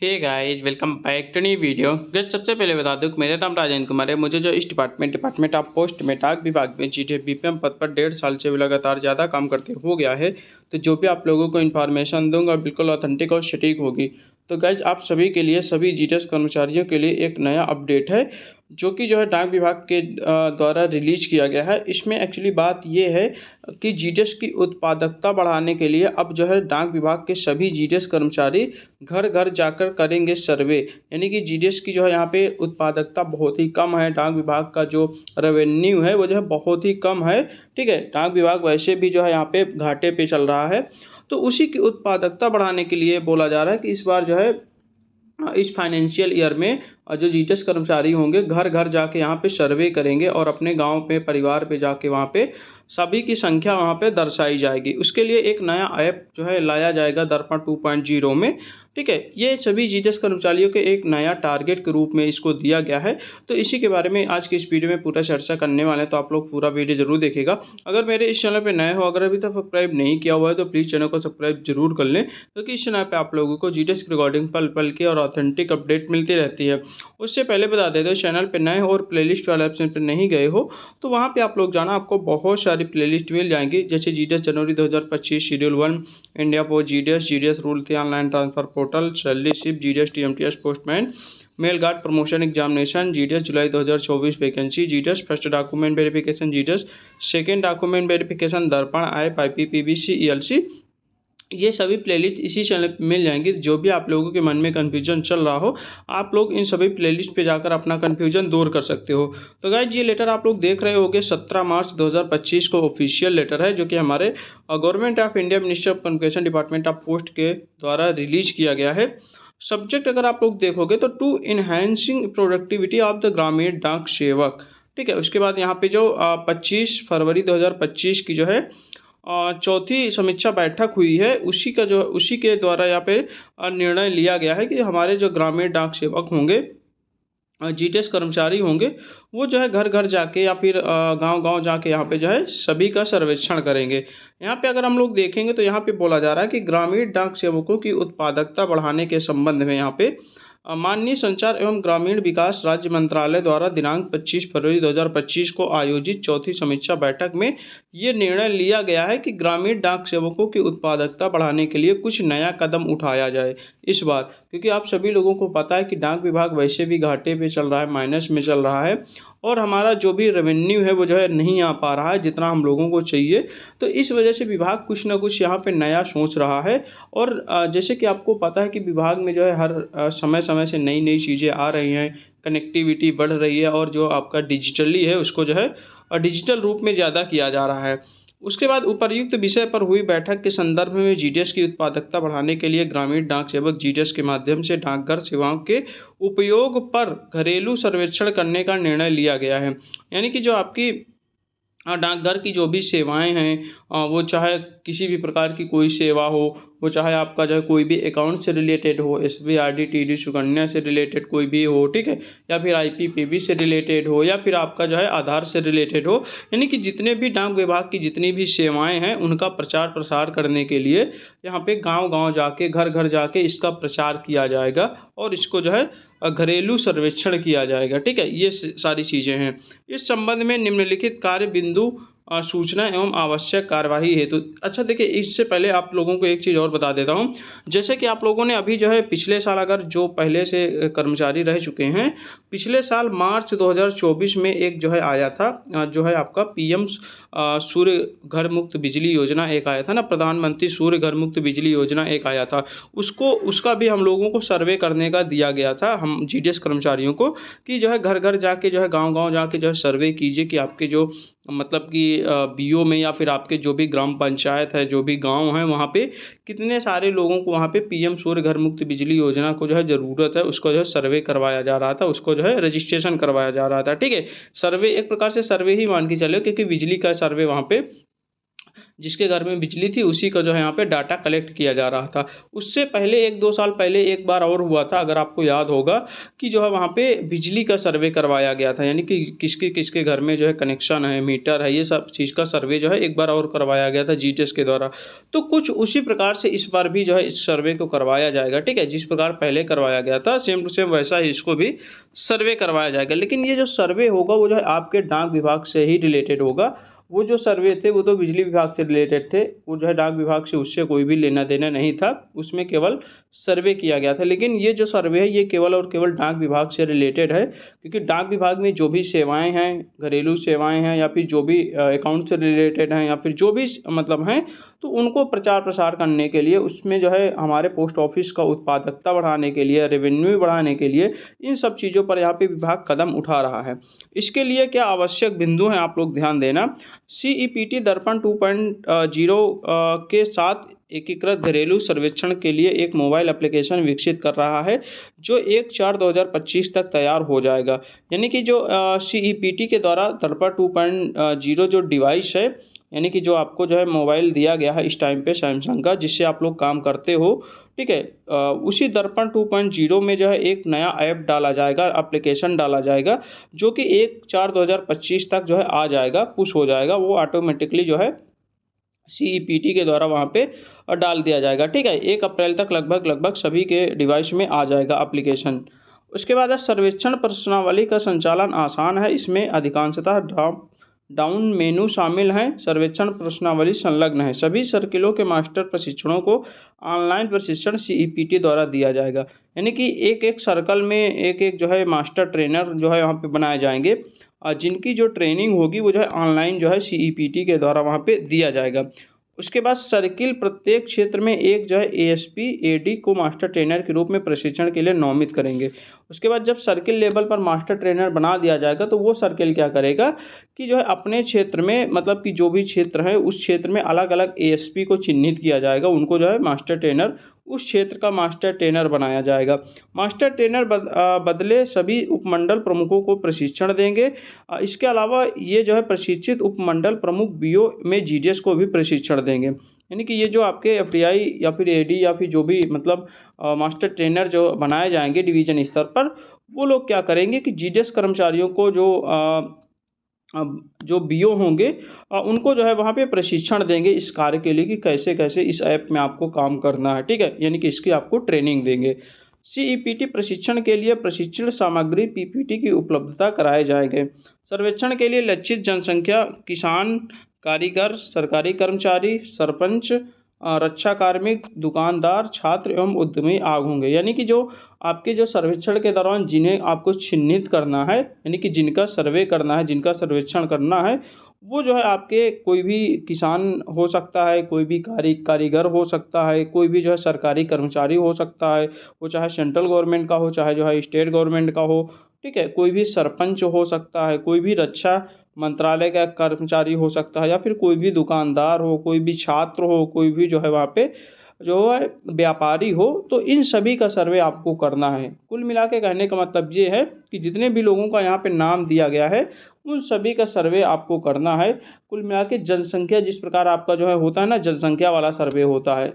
Hey guys, welcome back to new video. Guys, सबसे पहले बता दूं कि मेरा नाम राजेंद्र कुमार है। मुझे जो इस डिपार्टमेंट ऑफ पोस्ट में डाक विभाग में जीटे बीपीएम पद पर 1.5 साल से भी लगातार ज़्यादा काम करते हो गया है। तो जो भी आप लोगों को इन्फॉर्मेशन दूंगा बिल्कुल ऑथेंटिक और सटीक होगी। तो गाइस, आप सभी के लिए, सभी जीटीएस कर्मचारियों के लिए एक नया अपडेट है जो कि जो है डाक विभाग के द्वारा रिलीज किया गया है। इसमें एक्चुअली बात ये है कि जीटीएस की उत्पादकता बढ़ाने के लिए अब जो है डाक विभाग के सभी जीटीएस कर्मचारी घर घर जाकर करेंगे सर्वे। यानी कि जीडीएस की जो है यहाँ पे उत्पादकता बहुत ही कम है। डाक विभाग का जो रेवेन्यू है वो जो है बहुत ही कम है। ठीक है, डाक विभाग वैसे भी जो है यहाँ पे घाटे पे चल रहा है। तो उसी की उत्पादकता बढ़ाने के लिए बोला जा रहा है कि इस बार जो है इस फाइनेंशियल ईयर में जो जीटीएस कर्मचारी होंगे घर घर जाके यहाँ पे सर्वे करेंगे और अपने गांव पे, परिवार पे जाके वहाँ पे सभी की संख्या वहाँ पे दर्शाई जाएगी। उसके लिए एक नया ऐप जो है लाया जाएगा दर्पण 2.0 में। ठीक है, ये सभी जीटीएस कर्मचारियों के एक नया टारगेट के रूप में इसको दिया गया है। तो इसी के बारे में आज की इस वीडियो में पूरा चर्चा करने वाले हैं, तो आप लोग पूरा वीडियो जरूर देखिएगा। अगर मेरे इस चैनल पे नए हो, अगर अभी तक सब्सक्राइब नहीं किया हुआ है तो प्लीज़ चैनल को सब्सक्राइब जरूर कर लें, क्योंकि इस चैनल पे आप लोगों को जीटीएस की रिकॉर्डिंग पल पल की और ऑथेंटिक अपडेट मिलती रहती है। उससे पहले बता देते हो, चैनल पे नए हो और प्लेलिस्ट वाले ऑप्शन पर नहीं गए हो तो वहाँ पे आप लोग जाना, आपको बहुत सारी प्लेलिस्ट मिल जाएंगी। जैसे जीटीएस जनवरी 2025, schedule 1, India post GDS, GDS rule थी online transfer portal, salary slip, GDS TMTS postman, mail guard promotion examination, GDS जुलाई 2024 vacancy, GDS first document verification, GDS second document verification, Darpan app, IPPBC, ELC, ये सभी playlist इसी channel पे मिल जाएंगी। जो भी आप लोगों के मन में कन्फ्यूजन चल रहा हो, आप लोग इन सभी प्लेलिस्ट पे जाकर अपना कन्फ्यूजन दूर कर सकते हो। तो गाइज, ये लेटर आप लोग देख रहे होंगे 17 मार्च 2025 को ऑफिशियल लेटर है, जो कि हमारे government of India ministry of communication department of post के द्वारा रिलीज किया गया है। सब्जेक्ट अगर आप लोग देखोगे तो to enhancing productivity of the Gramin Dak सेवक। ठीक है, उसके बाद यहाँ पे जो 25 फरवरी 2025 की जो है चौथी समीक्षा बैठक हुई है, उसी के द्वारा यहाँ पे निर्णय लिया गया है कि हमारे जो ग्रामीण डाक सेवक होंगे, जीटीएस कर्मचारी होंगे, वो जो है घर घर जाके या फिर गांव गांव जाके यहाँ पे जो है सभी का सर्वेक्षण करेंगे। यहाँ पे अगर हम लोग देखेंगे तो यहाँ पे बोला जा रहा है कि ग्रामीण डाक सेवकों की उत्पादकता बढ़ाने के संबंध में यहाँ पे माननीय संचार एवं ग्रामीण विकास राज्य मंत्रालय द्वारा दिनांक 25 फरवरी 2025 को आयोजित चौथी समीक्षा बैठक में ये निर्णय लिया गया है कि ग्रामीण डाक सेवकों की उत्पादकता बढ़ाने के लिए कुछ नया कदम उठाया जाए इस बार। क्योंकि आप सभी लोगों को पता है कि डाक विभाग वैसे भी घाटे पे चल रहा है, माइनस में चल रहा है, और हमारा जो भी रेवेन्यू है वो जो है नहीं आ पा रहा है जितना हम लोगों को चाहिए। तो इस वजह से विभाग कुछ ना कुछ यहाँ पे नया सोच रहा है। और जैसे कि आपको पता है कि विभाग में जो है हर समय समय से नई नई चीज़ें आ रही हैं, कनेक्टिविटी बढ़ रही है, और जो आपका डिजिटली है उसको जो है डिजिटल रूप में ज़्यादा किया जा रहा है। उसके बाद उपर्युक्त विषय पर हुई बैठक के संदर्भ में जीडीएस की उत्पादकता बढ़ाने के लिए ग्रामीण डाक सेवक जीडीएस के माध्यम से डाकघर सेवाओं के उपयोग पर घरेलू सर्वेक्षण करने का निर्णय लिया गया है। यानी कि जो आपकी डाकघर की जो भी सेवाएं हैं, वो चाहे किसी भी प्रकार की कोई सेवा हो, वो चाहे आपका जो है कोई भी अकाउंट से रिलेटेड हो, एसबी, आरडी, टीडी, सुकन्या से रिलेटेड कोई भी हो, ठीक है, या फिर आईपीपीबी से रिलेटेड हो, या फिर आपका जो है आधार से रिलेटेड हो, यानी कि जितने भी डाक विभाग की जितनी भी सेवाएं हैं उनका प्रचार प्रसार करने के लिए यहाँ पे गांव गांव जाके, घर घर जाके इसका प्रचार किया जाएगा और इसको जो है घरेलू सर्वेक्षण किया जाएगा। ठीक है, ये सारी चीज़ें हैं। इस संबंध में निम्नलिखित कार्य बिंदु सूचना एवं आवश्यक कार्यवाही हेतु। अच्छा देखिए, इससे पहले आप लोगों को एक चीज़ और बता देता हूँ। जैसे कि आप लोगों ने अभी जो है पिछले साल, अगर जो पहले से कर्मचारी रह चुके हैं, पिछले साल मार्च 2024 में एक जो है आया था, जो है आपका पीएम सूर्य घर मुक्त बिजली योजना एक आया था ना, प्रधानमंत्री सूर्य घर मुक्त बिजली योजना एक आया था। उसका भी हम लोगों को सर्वे करने का दिया गया था, हम जीडीएस कर्मचारियों को, कि जो है घर घर जाके, जो है गांव गांव जाके जो है सर्वे कीजिए कि आपके जो मतलब कि बीओ में या फिर आपके जो भी ग्राम पंचायत है, जो भी गांव है, वहाँ पे कितने सारे लोगों को वहाँ पे पीएम सूर्य घर मुक्त बिजली योजना को जो है ज़रूरत है, उसको जो है सर्वे करवाया जा रहा था, उसको जो है रजिस्ट्रेशन करवाया जा रहा था। ठीक है, सर्वे एक प्रकार से सर्वे ही मान के चले, क्योंकि बिजली का सर्वे वहाँ पे जिसके घर में बिजली थी उसी का जो है यहाँ पे डाटा कलेक्ट किया जा रहा था। उससे पहले 1-2 साल पहले एक बार और हुआ था, अगर आपको याद होगा, कि जो है वहाँ पे बिजली का सर्वे करवाया गया था, यानी कि किसके किसके घर में जो है कनेक्शन है, मीटर है, ये सब चीज़ का सर्वे जो है एक बार और करवाया गया था जीटीएस के द्वारा। तो कुछ उसी प्रकार से इस बार भी जो है इस सर्वे को करवाया जाएगा, ठीक है। जिस प्रकार पहले करवाया गया था सेम टू सेम वैसा ही इसको भी सर्वे करवाया जाएगा। लेकिन ये जो सर्वे होगा वो जो है आपके डाक विभाग से ही रिलेटेड होगा। वो जो सर्वे थे वो तो बिजली विभाग से रिलेटेड थे, वो जो है डाक विभाग से उससे कोई भी लेना देना नहीं था, उसमें केवल सर्वे किया गया था। लेकिन ये जो सर्वे है ये केवल और केवल डाक विभाग से रिलेटेड है, क्योंकि डाक विभाग में जो भी सेवाएं हैं, घरेलू सेवाएं हैं या फिर जो भी अकाउंट से रिलेटेड हैं या फिर जो भी मतलब हैं, तो उनको प्रचार प्रसार करने के लिए, उसमें जो है हमारे पोस्ट ऑफिस का उत्पादकता बढ़ाने के लिए, रेवेन्यू बढ़ाने के लिए, इन सब चीज़ों पर यहाँ पे विभाग कदम उठा रहा है। इसके लिए क्या आवश्यक बिंदु हैं आप लोग ध्यान देना। सीईपीटी दर्पण 2.0 के साथ एकीकृत घरेलू सर्वेक्षण के लिए एक मोबाइल एप्लीकेशन विकसित कर रहा है, जो 1/4/2025 तक तैयार हो जाएगा। यानी कि जो सीईपीटी के द्वारा दर्पण 2.0 जो डिवाइस है, यानी कि जो आपको जो है मोबाइल दिया गया है इस टाइम पे सैमसंग का, जिससे आप लोग काम करते हो, ठीक है, उसी दर्पण 2.0 में जो है एक नया ऐप डाला जाएगा, एप्लीकेशन डाला जाएगा, जो कि 1/4/2025 तक जो है आ जाएगा, पुश हो जाएगा, वो ऑटोमेटिकली जो है सीईपीटी के द्वारा वहाँ पे डाल दिया जाएगा, ठीक है। 1 अप्रैल तक लगभग सभी के डिवाइस में आ जाएगा एप्लीकेशन। उसके बाद सर्वेक्षण प्रश्नावली का संचालन आसान है, इसमें अधिकांशतः ड्रॉप डाउन मेनू शामिल हैं। सर्वेक्षण प्रश्नावली संलग्न है। सभी सर्किलों के मास्टर प्रशिक्षणों को ऑनलाइन प्रशिक्षण सीईपीटी द्वारा दिया जाएगा। यानी कि एक एक सर्कल में एक एक जो है मास्टर ट्रेनर जो है वहाँ पे बनाए जाएंगे, जिनकी जो ट्रेनिंग होगी वो जो है ऑनलाइन जो है सीईपीटी के द्वारा वहाँ पे दिया जाएगा। उसके बाद सर्किल प्रत्येक क्षेत्र में एक जो है एएसपी एडी को मास्टर ट्रेनर के रूप में प्रशिक्षण के लिए नामित करेंगे। उसके बाद जब सर्किल लेवल पर मास्टर ट्रेनर बना दिया जाएगा तो वो सर्किल क्या करेगा कि जो है अपने क्षेत्र में, मतलब कि जो भी क्षेत्र है उस क्षेत्र में अलग अलग एएसपी को चिन्हित किया जाएगा, उनको जो है मास्टर ट्रेनर, उस क्षेत्र का मास्टर ट्रेनर बनाया जाएगा। मास्टर ट्रेनर बदले सभी उपमंडल प्रमुखों को प्रशिक्षण देंगे। इसके अलावा ये जो है प्रशिक्षित उपमंडल प्रमुख बीओ में जीडीएस को भी प्रशिक्षण देंगे। यानी कि ये जो आपके एफटीआई या फिर एडी या फिर जो भी मतलब मास्टर ट्रेनर जो बनाए जाएंगे डिवीजन स्तर पर, वो लोग क्या करेंगे कि जीडीएस कर्मचारियों को जो बीओ होंगे उनको जो है वहाँ पे प्रशिक्षण देंगे इस कार्य के लिए कि कैसे कैसे इस ऐप में आपको काम करना है, ठीक है। यानी कि इसकी आपको ट्रेनिंग देंगे। सीईपीटी प्रशिक्षण के लिए प्रशिक्षण सामग्री पीपीटी की उपलब्धता कराए जाएंगे। सर्वेक्षण के लिए लक्षित जनसंख्या किसान, कारीगर, सरकारी कर्मचारी, सरपंच, रक्षा कार्मिक, दुकानदार, छात्र एवं उद्यमी आग होंगे। यानी कि जो आपके जो सर्वेक्षण के दौरान जिन्हें आपको चिन्हित करना है, यानी कि जिनका सर्वे करना है, जिनका सर्वेक्षण करना है, वो जो है आपके कोई भी किसान हो सकता है, कोई भी कारीगर हो सकता है, कोई भी जो है सरकारी कर्मचारी हो सकता है, वो चाहे सेंट्रल गवर्नमेंट का हो, चाहे जो है स्टेट गवर्नमेंट का हो, ठीक है, कोई भी सरपंच हो सकता है, कोई भी रक्षा मंत्रालय का कर्मचारी हो सकता है, या फिर कोई भी दुकानदार हो, कोई भी छात्र हो, कोई भी जो है वहाँ पे जो है व्यापारी हो, तो इन सभी का सर्वे आपको करना है। कुल मिला के कहने का मतलब ये है कि जितने भी लोगों का यहाँ पे नाम दिया गया है उन सभी का सर्वे आपको करना है। कुल मिला के जनसंख्या जिस प्रकार आपका जो है होता है ना, जनसंख्या वाला सर्वे होता है,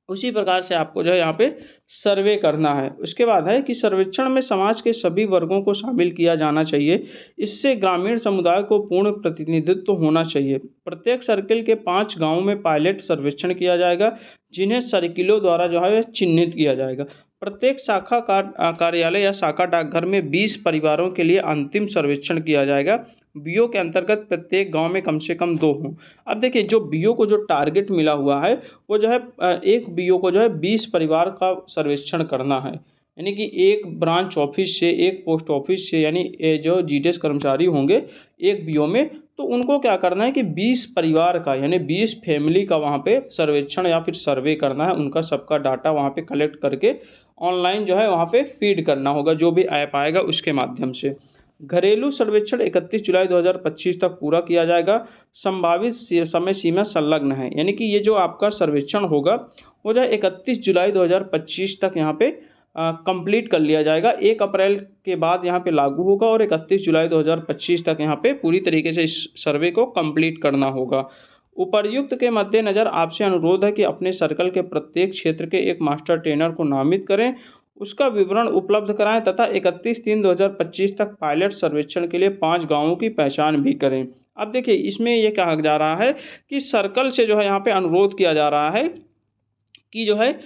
उसी प्रकार से आपको जो है यहाँ पे सर्वे करना है। उसके बाद है कि सर्वेक्षण में समाज के सभी वर्गों को शामिल किया जाना चाहिए। इससे ग्रामीण समुदाय को पूर्ण प्रतिनिधित्व होना चाहिए। प्रत्येक सर्किल के 5 गांवों में पायलट सर्वेक्षण किया जाएगा, जिन्हें सर्किलों द्वारा जो है चिन्हित किया जाएगा। प्रत्येक शाखा कार्यालय या शाखा डाकघर में 20 परिवारों के लिए अंतिम सर्वेक्षण किया जाएगा। बीओ के अंतर्गत प्रत्येक गांव में कम से कम 2 हों। अब देखिए जो बीओ को जो टारगेट मिला हुआ है वो जो है एक बीओ को जो है 20 परिवार का सर्वेक्षण करना है। यानी कि एक ब्रांच ऑफिस से, एक पोस्ट ऑफिस से, यानी जो जीडीएस कर्मचारी होंगे एक बीओ में, तो उनको क्या करना है कि 20 परिवार का, यानी 20 फैमिली का वहाँ पे सर्वेक्षण या फिर सर्वे करना है। उनका सबका डाटा वहाँ पे कलेक्ट करके ऑनलाइन जो है वहाँ पे फीड करना होगा, जो भी ऐप आएगा उसके माध्यम से। घरेलू सर्वेक्षण 31 जुलाई 2025 तक पूरा किया जाएगा। संभावित समय सीमा संलग्न है, यानी कि ये जो आपका सर्वेक्षण होगा वो जो 31 जुलाई 2025 तक यहाँ पे कंप्लीट कर लिया जाएगा। 1 अप्रैल के बाद यहाँ पे लागू होगा और 31 जुलाई 2025 तक यहाँ पे पूरी तरीके से इस सर्वे को कंप्लीट करना होगा। उपर्युक्त के मद्देनज़र आपसे अनुरोध है कि अपने सर्कल के प्रत्येक क्षेत्र के एक मास्टर ट्रेनर को नामित करें, उसका विवरण उपलब्ध कराएं तथा 31/3/2025 तक पायलट सर्वेक्षण के लिए 5 गांवों की पहचान भी करें। अब देखिए इसमें ये कहा जा रहा है कि सर्कल से जो है यहाँ पे अनुरोध किया जा रहा है कि जो है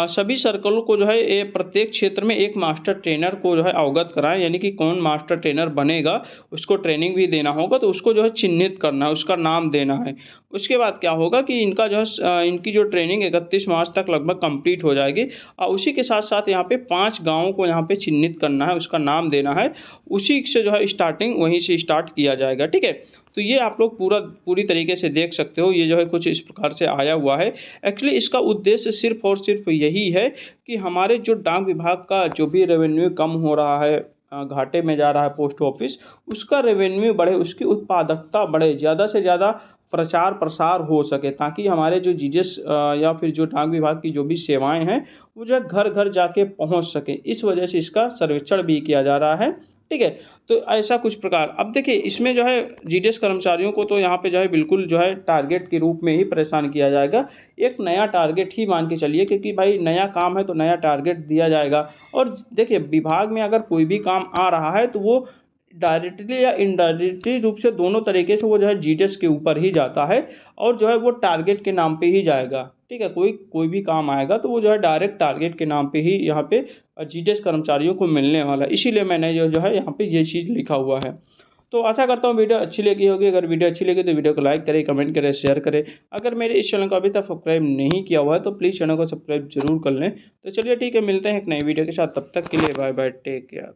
सभी सर्कलों को जो है ये प्रत्येक क्षेत्र में एक मास्टर ट्रेनर को जो है अवगत कराएं, यानी कि कौन मास्टर ट्रेनर बनेगा उसको ट्रेनिंग भी देना होगा, तो उसको जो है चिन्हित करना है, उसका नाम देना है। उसके बाद क्या होगा कि इनका जो है इनकी जो ट्रेनिंग 31 मार्च तक लगभग कंप्लीट हो जाएगी और उसी के साथ साथ यहाँ पे 5 गाँवों को यहाँ पे चिन्हित करना है, उसका नाम देना है, उसी से जो है स्टार्टिंग वहीं से स्टार्ट किया जाएगा। ठीक है, तो ये आप लोग पूरी तरीके से देख सकते हो, ये जो है कुछ इस प्रकार से आया हुआ है। एक्चुअली इसका उद्देश्य सिर्फ और सिर्फ यही है कि हमारे जो डाक विभाग का जो भी रेवेन्यू कम हो रहा है, घाटे में जा रहा है पोस्ट ऑफिस, उसका रेवेन्यू बढ़े, उसकी उत्पादकता बढ़े, ज़्यादा से ज़्यादा प्रचार प्रसार हो सके, ताकि हमारे जो जीजेस या फिर जो डाक विभाग की जो भी सेवाएं हैं वो जो है घर घर जाके पहुंच सके। इस वजह से इसका सर्वेक्षण भी किया जा रहा है। ठीक है, तो ऐसा कुछ प्रकार। अब देखिए इसमें जो है जीडीएस कर्मचारियों को तो यहाँ पे जो है बिल्कुल जो है टारगेट के रूप में ही परेशान किया जाएगा, एक नया टारगेट ही मान के चलिए, क्योंकि भाई नया काम है तो नया टारगेट दिया जाएगा। और देखिए विभाग में अगर कोई भी काम आ रहा है तो वो डायरेक्टली या इनडायरेक्टली रूप से दोनों तरीके से वो जो है जीडीएस के ऊपर ही जाता है और जो है वो टारगेट के नाम पे ही जाएगा। ठीक है, कोई भी काम आएगा तो वो जो है डायरेक्ट टारगेट के नाम पे ही यहाँ पे जीडीएस कर्मचारियों को मिलने वाला है। इसीलिए मैंने जो है यहाँ पे ये चीज़ लिखा हुआ है। तो आशा करता हूँ वीडियो अच्छी लगी होगी। अगर वीडियो अच्छी लगी तो वीडियो को लाइक करें, कमेंट करें, शेयर करें। अगर मेरे इस चैनल को अभी तक सब्सक्राइब नहीं किया हुआ है तो प्लीज़ चैनल को सब्सक्राइब जरूर कर लें। तो चलिए ठीक है, मिलते हैं एक नई वीडियो के साथ, तब तक के लिए बाय बाय, टेक केयर।